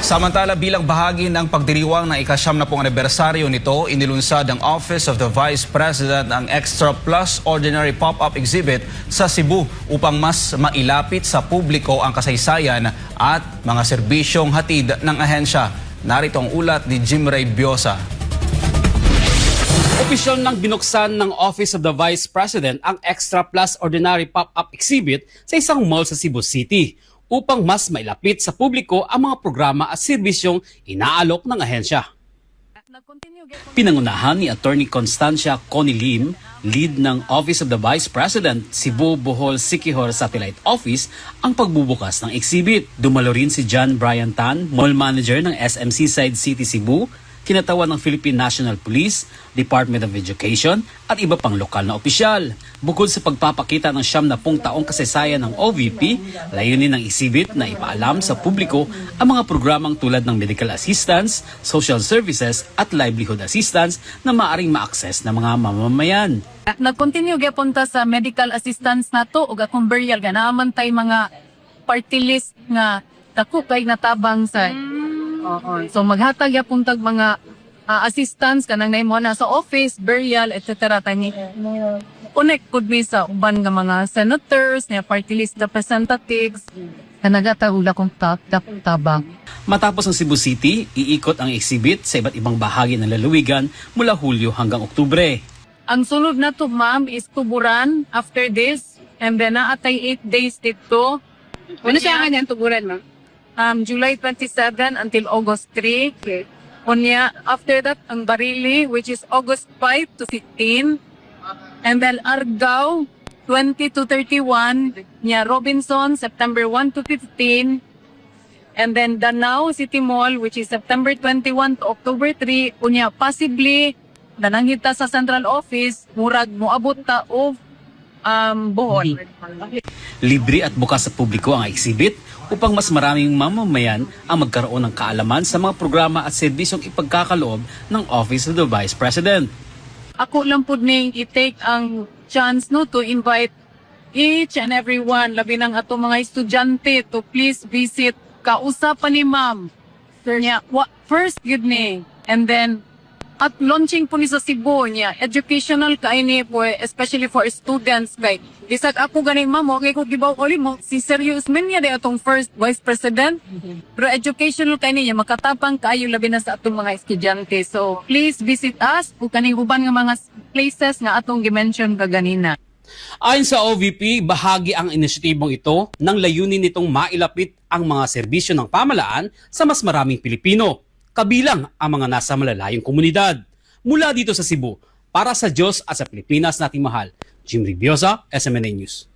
Samantala, bilang bahagi ng pagdiriwang ng ika-70 anibersaryo nito, inilunsad ng Office of the Vice President ang Extra Plus Ordinary Pop-Up Exhibit sa Cebu upang mas mailapit sa publiko ang kasaysayan at mga serbisyong hatid ng ahensya. Narito ang ulat ni Jim Ray Biosa. Opisyal nang binuksan ng Office of the Vice President ang Extra Plus Ordinary Pop-Up Exhibit sa isang mall sa Cebu City upang mas mailapit sa publiko ang mga programa at serbisyong inaalok ng ahensya. Pinangunahan ni Attorney Constancia Connie Lim, lead ng Office of the Vice President Cebu Bohol Siquijor Satellite Office, ang pagbubukas ng exhibit. Dumalo rin si John Brian Tan, Mall Manager ng SM Seaside City Cebu, kinatawan ng Philippine National Police, Department of Education at iba pang lokal na opisyal. Bukod sa pagpapakita ng 70 taong kasaysayan ng OVP, layunin ng exhibit na ipaalam sa publiko ang mga programang tulad ng medical assistance, social services at livelihood assistance na maaaring ma-access ng mga mamamayan. Nag-continue gyapon sa medical assistance nato ug akong burial ganaman tay mga party list nga dako kay natabang sa So maghatag yapon tag mga assistance kanang nahimo na sa office, burial, etc. tani. Connect pud mi sa uban nga mga senators, na party list representatives kanagata ula kong tabang. Matapos ang Cebu City, iikot ang exhibit sa iba't ibang bahagi ng lalawigan mula Hulyo hanggang Oktubre. Ang sunod na to, ma'am, is Tuburan after this, and then naatay 8 days dito. Ano siya nga niyang tuburan, ma'am? July 27 until August 3. Okay. Unya, after that, ang Barili, which is August 5 to 15. And then Argao, 20 to 31. Nya Robinson, September 1 to 15. And then Danao City Mall, which is September 21 to October 3. Unya, possibly, nananghita sa central office, murag moabot ta of Bohol. Libre at bukas sa publiko ang exhibit upang mas maraming mamamayan ang magkaroon ng kaalaman sa mga programa at serbisyong ipagkakaloob ng Office of the Vice President. Ako lang po ning i-take ang chance no to invite each and everyone, labi ng ato mga estudyante, to please visit. Kausapan ni ma'am. First, good ni. And then, at launching po ni sa Cebu niya, educational kaini po, especially for students. Kay, bisag ako ganing ma'am, okay ko gibaw ulit mo, si serious man niya atong first vice president. Pero educational kaini niya, makatapang kayo labi na sa atong mga estudyante. So, please visit us kung kaning uban nga mga places nga atong gimension kaganina. Ayon sa OVP, bahagi ang inisyatibong ito ng layunin nitong mailapit ang mga serbisyo ng pamahalaan sa mas maraming Pilipino, kabilang ang mga nasa malalayong komunidad. Mula dito sa Cebu, para sa Diyos at sa Pilipinas nating mahal, Jim Ray Biosa, SMNA News.